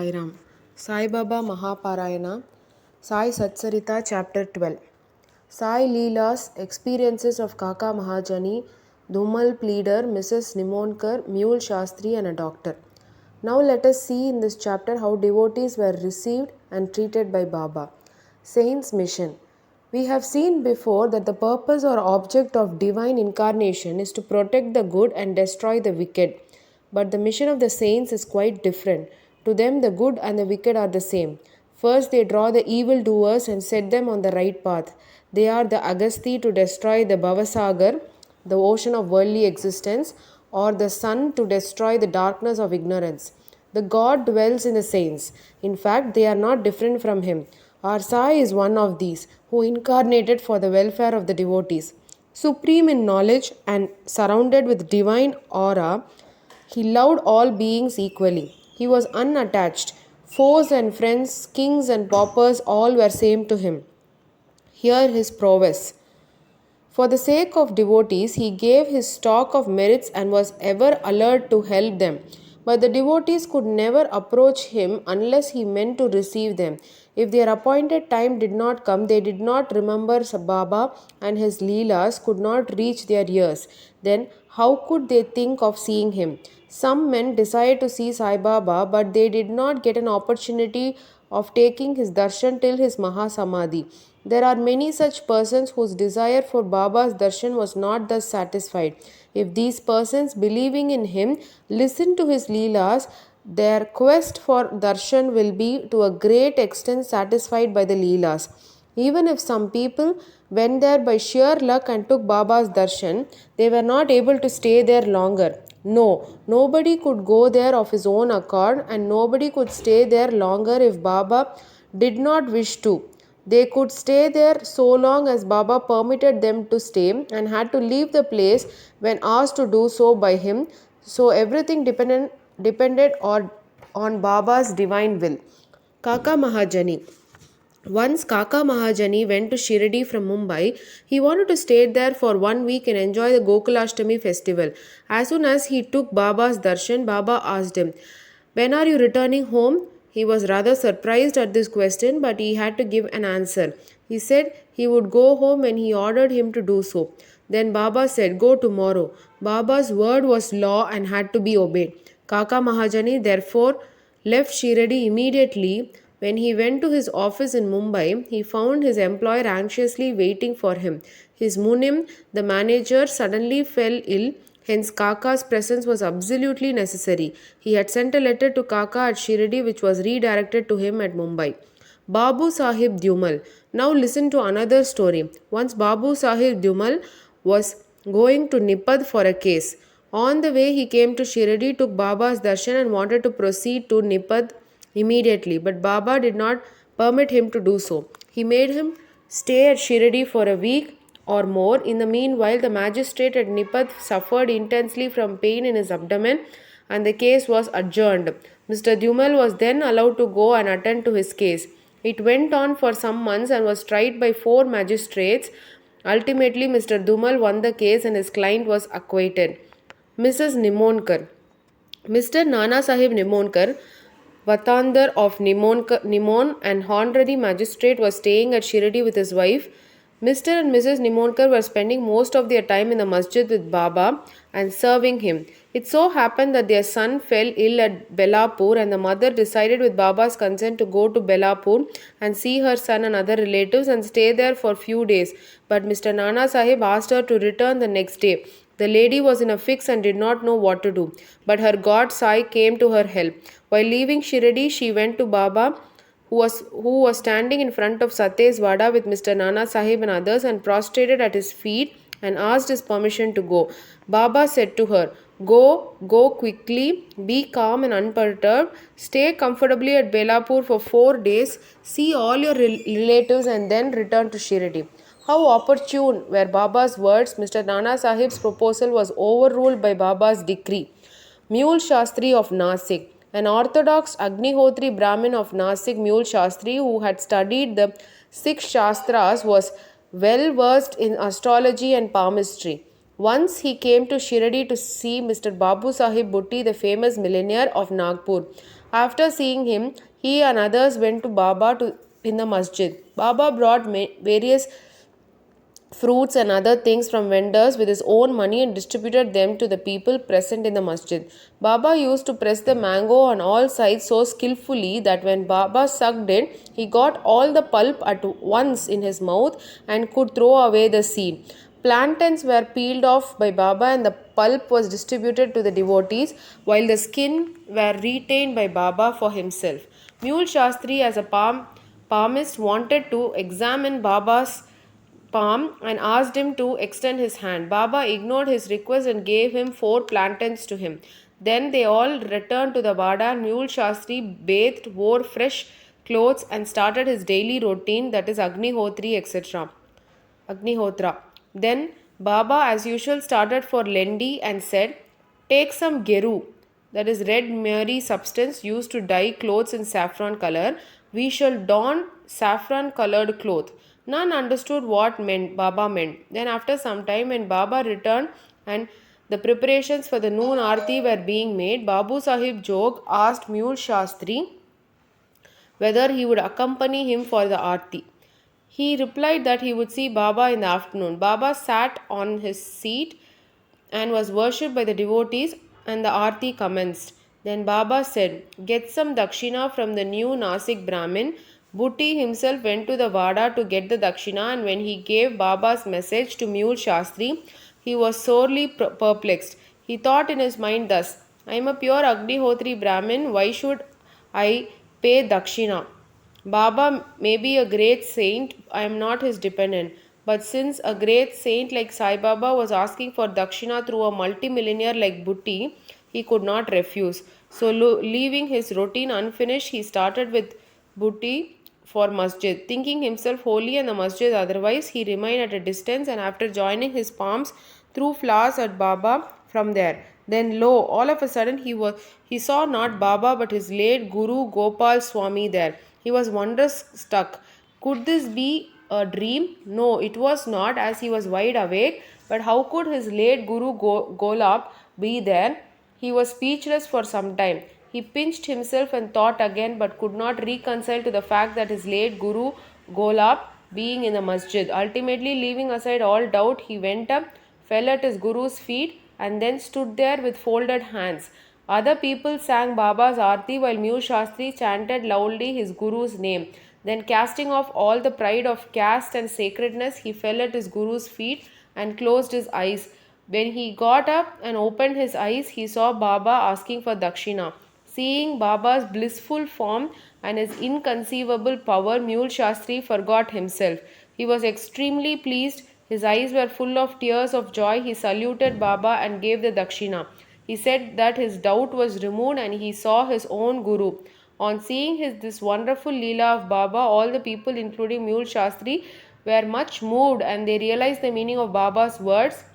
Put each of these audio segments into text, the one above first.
Sai Ram. Sai Baba Mahaparayana, Sai Satsarita Chapter 12. Sai Leela's Experiences of Kaka Mahajani, Dhumal Pleader, Mrs. Nimonkar, Mule Shastri, and a doctor. Now let us see in this chapter how devotees were received and treated by Baba. Saint's Mission. We have seen before that the purpose or object of divine incarnation is to protect the good and destroy the wicked. But the mission of the saints is quite different. To them, the good and the wicked are the same. First, they draw the evil doers and set them on the right path. They are the Agasti to destroy the Bhavasagar, the ocean of worldly existence, or the sun to destroy the darkness of ignorance. The God dwells in the saints. In fact, they are not different from him. Our Sai is one of these, who incarnated for the welfare of the devotees. Supreme in knowledge and surrounded with divine aura, he loved all beings equally. He was unattached. Foes and friends, kings and paupers, all were same to him. Hear his prowess. For the sake of devotees, he gave his stock of merits and was ever alert to help them. But the devotees could never approach him unless he meant to receive them. If their appointed time did not come, they did not remember Baba, and his Leelas could not reach their ears. Then how could they think of seeing him? Some men desired to see Sai Baba, but they did not get an opportunity of taking his darshan till his Mahasamadhi. There are many such persons whose desire for Baba's darshan was not thus satisfied. If these persons, believing in him, listen to his Leelas, their quest for darshan will be to a great extent satisfied by the Leelas. Even if some people went there by sheer luck and took Baba's darshan, they were not able to stay there longer. No, nobody could go there of his own accord, and nobody could stay there longer if Baba did not wish to. They could stay there so long as Baba permitted them to stay and had to leave the place when asked to do so by him. So everything depended on Baba's divine will. Kaka Mahajani. Once Kaka Mahajani went to Shirdi from Mumbai. He wanted to stay there for 1 week and enjoy the Gokulashtami festival. As soon as he took Baba's darshan, Baba asked him, "When are you returning home?" He was rather surprised at this question, but he had to give an answer. He said he would go home when he ordered him to do so. Then Baba said, "Go tomorrow." Baba's word was law and had to be obeyed. Kaka Mahajani therefore left Shirdi immediately. When he went to his office in Mumbai, he found his employer anxiously waiting for him. His Munim, the manager, suddenly fell ill. Hence, Kaka's presence was absolutely necessary. He had sent a letter to Kaka at Shirdi which was redirected to him at Mumbai. Babu Sahib Dhumal. Now listen to another story. Once Babu Sahib Dhumal was going to Nipad for a case. On the way, he came to Shirdi, took Baba's darshan and wanted to proceed to Nipad immediately, but Baba did not permit him to do so. He made him stay at Shirdi for a week or more. In the meanwhile, the magistrate at Nipad suffered intensely from pain in his abdomen and the case was adjourned. Mr. Dhumal was then allowed to go and attend to his case. It went on for some months and was tried by 4 magistrates. Ultimately, Mr. Dhumal won the case and his client was acquitted. Mrs. Nimonkar. Mr. Nana Sahib Nimonkar, Vatandar of Nimon, an honorary magistrate, was staying at Shirdi with his wife. Mr. and Mrs. Nimonkar were spending most of their time in the masjid with Baba and serving him. It so happened that their son fell ill at Belapur and the mother decided with Baba's consent to go to Belapur and see her son and other relatives and stay there for few days. But Mr. Nana Sahib asked her to return the next day. The lady was in a fix and did not know what to do, but her god Sai came to her help. While leaving Shirdi, she went to Baba, who was standing in front of Satye's Vada with Mr. Nana Sahib and others, and prostrated at his feet and asked his permission to go. Baba said to her, Go quickly, be calm and unperturbed, stay comfortably at Belapur for 4 days, see all your relatives and then return to Shirdi." How opportune were Baba's words. Mr. Nana Sahib's proposal was overruled by Baba's decree. Mule Shastri of Nasik. An orthodox Agnihotri Brahmin of Nasik, Mule Shastri, who had studied the 6 Shastras, was well versed in astrology and palmistry. Once he came to Shirdi to see Mr. Babu Sahib Bhutti, the famous millionaire of Nagpur. After seeing him, he and others went to Baba in the masjid. Baba brought various fruits and other things from vendors with his own money and distributed them to the people present in the masjid. Baba used to press the mango on all sides so skillfully that when Baba sucked it, he got all the pulp at once in his mouth and could throw away the seed. Plantains were peeled off by Baba and the pulp was distributed to the devotees, while the skin were retained by Baba for himself. Mule Shastri, as a palmist, wanted to examine Baba's palm and asked him to extend his hand. Baba ignored his request and gave him 4 plantains to him. Then they all returned to the Vada. Mule Shastri bathed, wore fresh clothes, and started his daily routine, that is Agnihotri, etc. Agnihotra. Then Baba, as usual, started for Lendi and said, "Take some geru, that is red merry substance used to dye clothes in saffron color. We shall don saffron colored cloth." None understood what Baba meant. Then, after some time, when Baba returned and the preparations for the noon arti were being made, Babu Sahib Jog asked Mule Shastri whether he would accompany him for the arti. He replied that he would see Baba in the afternoon. Baba sat on his seat and was worshipped by the devotees, and the arti commenced. Then Baba said, "Get some dakshina from the new Nasik Brahmin." Bhutti himself went to the Vada to get the dakshina, and when he gave Baba's message to Mule Shastri, he was sorely perplexed. He thought in his mind thus, "I am a pure Agnihotri Brahmin, why should I pay dakshina? Baba may be a great saint, I am not his dependent. But since a great saint like Sai Baba was asking for dakshina through a multimillionaire like Bhutti, he could not refuse. So, leaving his routine unfinished, he started with Bhutti for masjid. Thinking himself holy and the masjid otherwise, he remained at a distance, and after joining his palms, threw flowers at Baba from there. Then lo, all of a sudden he saw not Baba but his late Guru Gopal Swami there. He was wondrous struck. Could this be a dream? No, it was not, as he was wide awake. But how could his late Guru Golap be there? He was speechless for some time. He pinched himself and thought again, but could not reconcile to the fact that his late Guru Golap being in the masjid. Ultimately, leaving aside all doubt, he went up, fell at his Guru's feet, and then stood there with folded hands. Other people sang Baba's Aarti while Mule Shastri chanted loudly his Guru's name. Then, casting off all the pride of caste and sacredness, he fell at his Guru's feet and closed his eyes. When he got up and opened his eyes, he saw Baba asking for dakshina. Seeing Baba's blissful form and his inconceivable power, Mule Shastri forgot himself. He was extremely pleased. His eyes were full of tears of joy. He saluted Baba and gave the dakshina. He said that his doubt was removed and he saw his own Guru. On seeing this wonderful Leela of Baba, all the people, including Mule Shastri, were much moved, and they realized the meaning of Baba's words.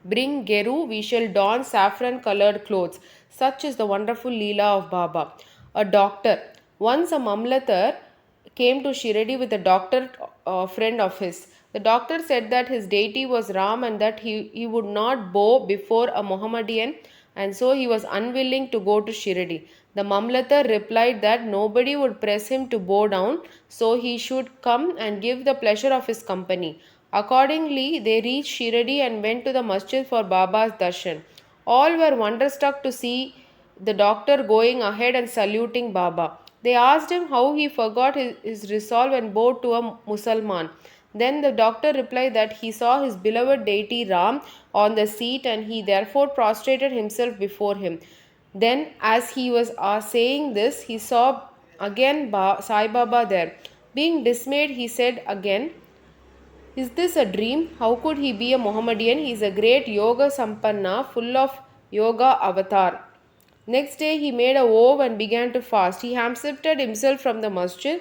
Bring Geru, we shall don saffron colored clothes. Such is the wonderful Leela of Baba. A doctor. Once a Mamlatar came to Shiradi with a doctor friend of his. The doctor said that his deity was Ram and that he would not bow before a Mohammedan, and so he was unwilling to go to Shiradi. The Mamlatar replied that nobody would press him to bow down, so he should come and give the pleasure of his company. Accordingly, they reached Shiradi and went to the masjid for Baba's darshan. All were wonderstruck to see the doctor going ahead and saluting Baba. They asked him how he forgot his resolve and bowed to a Musalman. Then the doctor replied that he saw his beloved deity Ram on the seat and he therefore prostrated himself before him. Then, as he was saying this, he saw again Sai Baba there. Being dismayed, he said again, "Is this a dream? How could he be a Mohammedan? He is a great yoga sampanna, full of yoga avatar." Next day he made a vow and began to fast. He absented himself from the masjid,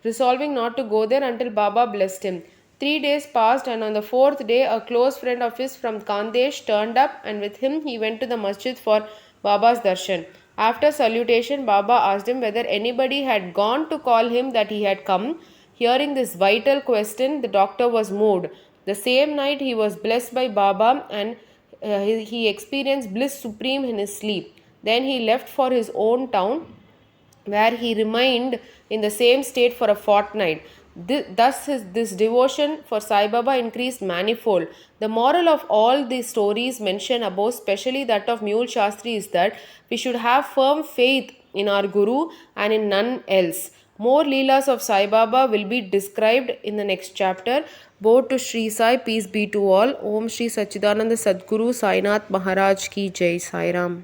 resolving not to go there until Baba blessed him. 3 days passed, and on the fourth day a close friend of his from Kandesh turned up, and with him he went to the masjid for Baba's darshan. After salutation, Baba asked him whether anybody had gone to call him that he had come. Hearing this vital question, the doctor was moved. The same night he was blessed by Baba, and he experienced bliss supreme in his sleep. Then he left for his own town where he remained in the same state for a fortnight. This devotion for Sai Baba increased manifold. The moral of all the stories mentioned above, especially that of Mule Shastri, is that we should have firm faith in our Guru and in none else. More Leelas of Sai Baba will be described in the next chapter. Bow to Sri Sai, peace be to all. Om Shri Sachidananda Sadguru Sainath Maharaj Ki Jai. Sai Ram.